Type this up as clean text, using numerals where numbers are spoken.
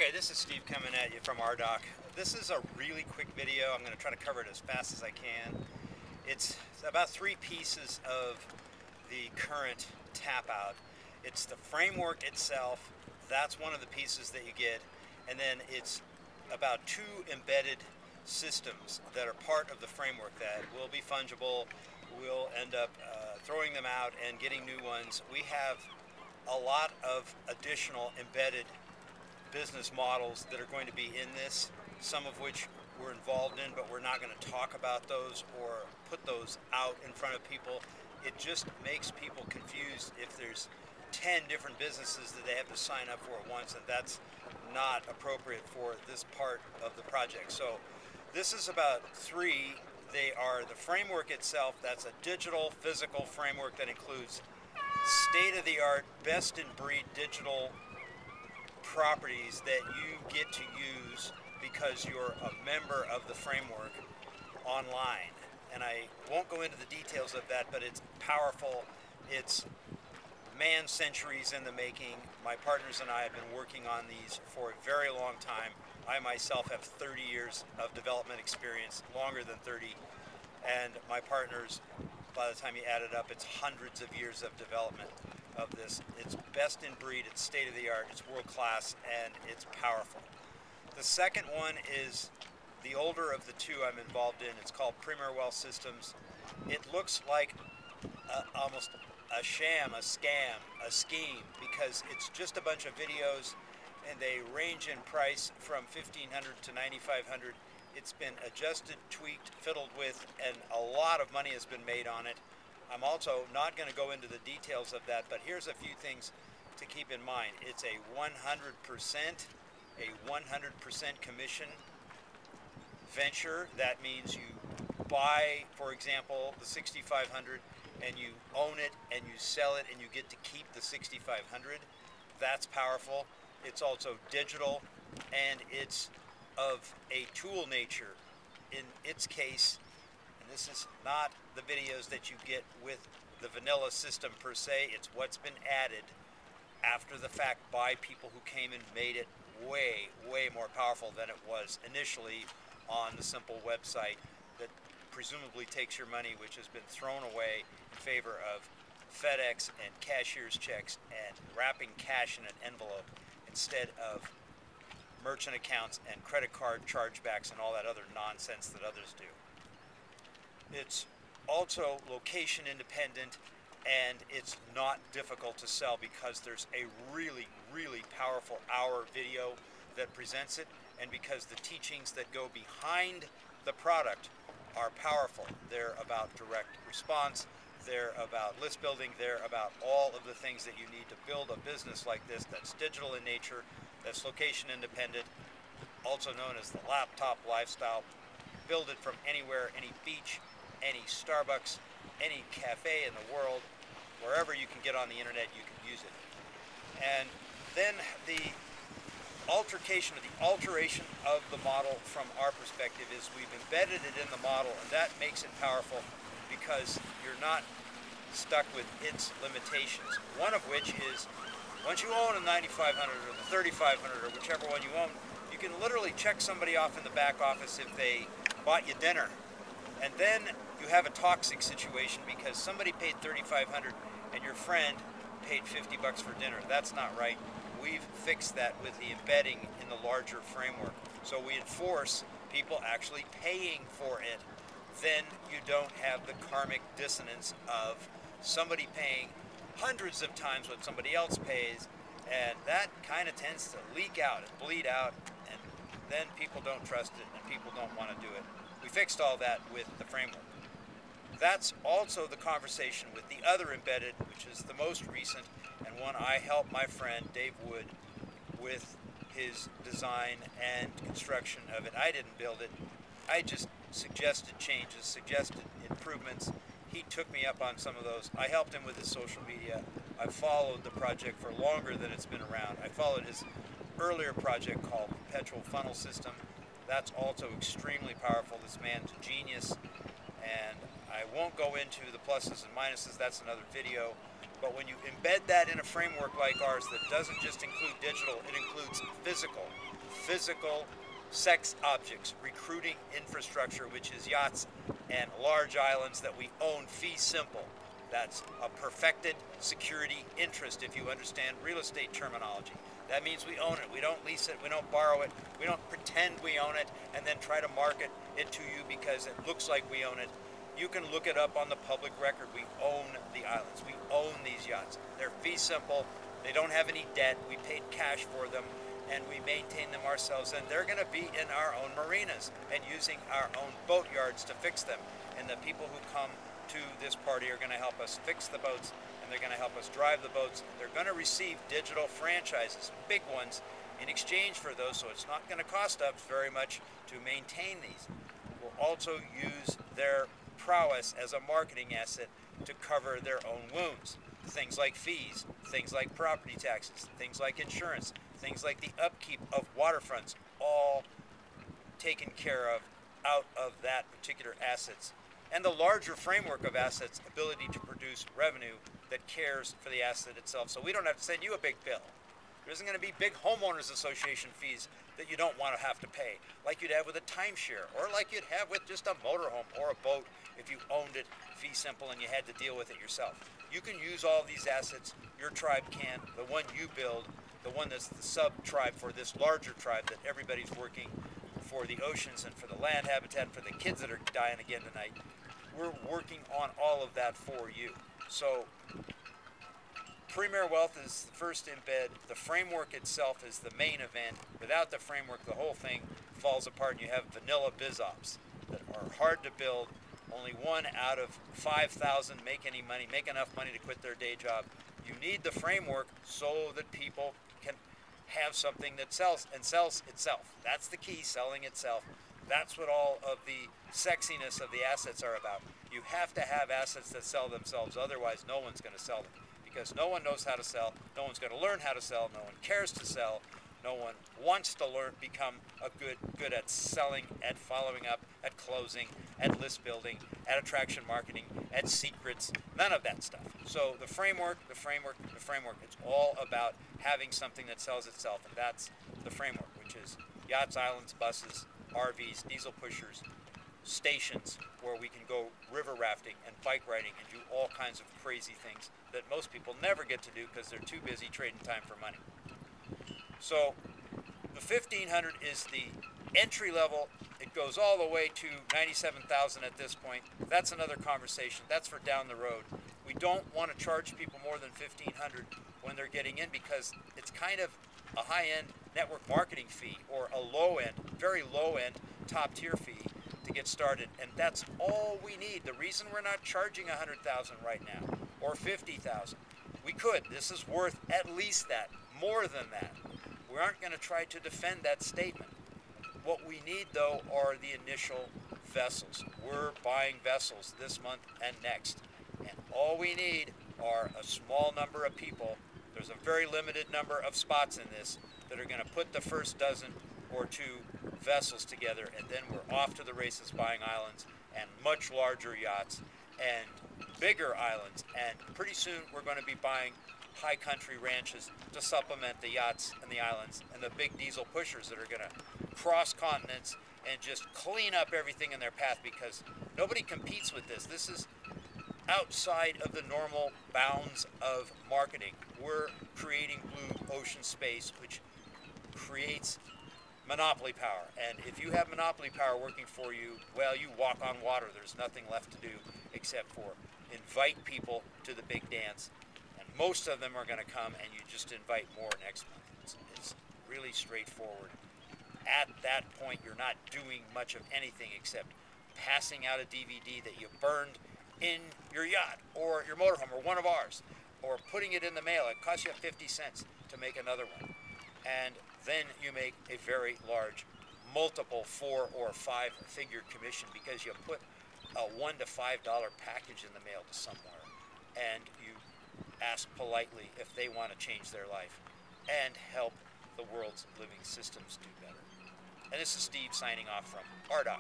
Okay, this is Steve coming at you from RDoc. This is a really quick video. I'm going to try to cover it as fast as I can. It's about three pieces of the current tap out. It's the framework itself. That's one of the pieces that you get. And then it's about two embedded systems that are part of the framework that will be fungible. We'll end up throwing them out and getting new ones. We have a lot of additional embedded business models that are going to be in this, some of which we're involved in, but we're not going to talk about those or put those out in front of people. It just makes people confused if there's 10 different businesses that they have to sign up for at once, and that's not appropriate for this part of the project. So this is about three. They are the framework itself. That's a digital physical framework that includes state-of-the-art, best-in-breed digital properties that you get to use because you're a member of the framework online. And I won't go into the details of that, but it's powerful. It's centuries in the making. My partners and I have been working on these for a very long time. I myself have 30 years of development experience, longer than 30, and my partners, by the time you add it up, it's hundreds of years of development of this. It's best in breed, it's state of the art, it's world class, and it's powerful. The second one is the older of the two I'm involved in. It's called Premier Wealth Systems. It looks like almost a sham, a scam, a scheme, because it's just a bunch of videos and they range in price from $1,500 to $9,500. It's been adjusted, tweaked, fiddled with, and a lot of money has been made on it. I'm also not going to go into the details of that, but here's a few things to keep in mind. It's a 100% commission venture. That means you buy, for example, the 6,500 and you own it and you sell it and you get to keep the 6,500. That's powerful. It's also digital and it's of a tool nature. In its case, and this is not the videos that you get with the vanilla system per se, it's what's been added after the fact by people who came and made it way more powerful than it was initially on the simple website that presumably takes your money, which has been thrown away in favor of FedEx and cashier's checks and wrapping cash in an envelope instead of merchant accounts and credit card chargebacks and all that other nonsense that others do. It's also location independent, and it's not difficult to sell because there's a really powerful hour video that presents it, and because the teachings that go behind the product are powerful. They're about direct response, they're about list building, they're about all of the things that you need to build a business like this that's digital in nature, that's location independent, also known as the laptop lifestyle. Build it from anywhere, any beach, any Starbucks, any cafe in the world, wherever you can get on the internet, you can use it. And then the altercation or the alteration of the model from our perspective is we've embedded it in the model, and that makes it powerful because you're not stuck with its limitations. One of which is, once you own a 9,500 or the 3,500 or whichever one you own, you can literally check somebody off in the back office if they bought you dinner. And then you have a toxic situation because somebody paid 3,500 and your friend paid 50 bucks for dinner. That's not right. We've fixed that with the embedding in the larger framework. So we enforce people actually paying for it. Then you don't have the karmic dissonance of somebody paying hundreds of times what somebody else pays, and that kind of tends to leak out and bleed out, and then people don't trust it and people don't want to do it. We fixed all that with the framework. That's also the conversation with the other embedded, which is the most recent, and one I helped my friend Dave Wood with his design and construction of it. I didn't build it. I just suggested changes, suggested improvements. He took me up on some of those. I helped him with his social media. I followed the project for longer than it's been around. I followed his earlier project called Perpetual Funnel System. That's also extremely powerful. This man's a genius, and I won't go into the pluses and minuses. That's another video. But when you embed that in a framework like ours that doesn't just include digital, it includes physical. physical sex objects, recruiting infrastructure, which is yachts and large islands that we own fee simple. That's a perfected security interest, if you understand real estate terminology. That means we own it. We don't lease it. We don't borrow it. We don't pretend we own it and then try to market it to you because it looks like we own it. You can look it up on the public record. We own the islands. We own these yachts. They're fee simple. They don't have any debt. We paid cash for them, and we maintain them ourselves. And they're going to be in our own marinas and using our own boat yards to fix them. And the people who come to this party are going to help us fix the boats, and they're going to help us drive the boats. They're going to receive digital franchises, big ones, in exchange for those, so it's not going to cost us very much to maintain these. We'll also use their prowess as a marketing asset to cover their own wounds. Things like fees, things like property taxes, things like insurance, things like the upkeep of waterfronts, all taken care of out of that particular assets. And the larger framework of assets, ability to produce revenue that cares for the asset itself. So we don't have to send you a big bill. There isn't going to be big homeowners association fees that you don't want to have to pay, like you'd have with a timeshare, or like you'd have with just a motorhome or a boat if you owned it fee simple and you had to deal with it yourself. You can use all these assets, your tribe can, the one you build, the one that's the sub-tribe for this larger tribe that everybody's working for the oceans and for the land habitat and for the kids that are dying again tonight. We're working on all of that for you. So Premier Wealth is the first in bed. The framework itself is the main event. Without the framework, the whole thing falls apart, and you have vanilla biz ops that are hard to build. Only 1 out of 5,000 make any money, make enough money to quit their day job. You need the framework so that people can have something that sells and sells itself. That's the key, selling itself. That's what all of the sexiness of the assets are about. You have to have assets that sell themselves, otherwise no one's going to sell them. Because no one knows how to sell, no one's going to learn how to sell, no one cares to sell, no one wants to learn, become good at selling, at following up, at closing, at list building, at attraction marketing, at secrets, none of that stuff. So the framework, it's all about having something that sells itself, and that's the framework, which is yachts, islands, buses, RVs, diesel pushers, stations where we can go river rafting and bike riding and do all kinds of crazy things that most people never get to do because they're too busy trading time for money. So the 1500 is the entry level. It goes all the way to 97,000 at this point. That's another conversation. That's for down the road. We don't want to charge people more than 1500 when they're getting in because it's kind of a high-end network marketing fee or a low-end, very low-end top-tier fee to get started, and that's all we need. The reason we're not charging 100,000 right now or 50,000, we could. This is worth at least that, more than that. We aren't going to try to defend that statement. What we need, though, are the initial vessels. We're buying vessels this month and next, and all we need are a small number of people. There's a very limited number of spots in this that are going to put the first dozen or two vessels together, and then we're off to the races buying islands and much larger yachts and bigger islands, and pretty soon we're going to be buying high country ranches to supplement the yachts and the islands and the big diesel pushers that are going to cross continents and just clean up everything in their path because nobody competes with this. This is outside of the normal bounds of marketing. We're creating blue ocean space, which creates monopoly power. And if you have monopoly power working for you, well, you walk on water. There's nothing left to do except for invite people to the big dance. And most of them are going to come, and you just invite more next month. It's really straightforward. At that point, you're not doing much of anything except passing out a DVD that you burned in your yacht or your motorhome or one of ours, or putting it in the mail. It costs you 50 cents to make another one. And then you make a very large, multiple 4 or 5 figure commission because you put a $1 to $5 package in the mail to somewhere, and you ask politely if they want to change their life and help the world's living systems do better. And this is Steve signing off from RDoc.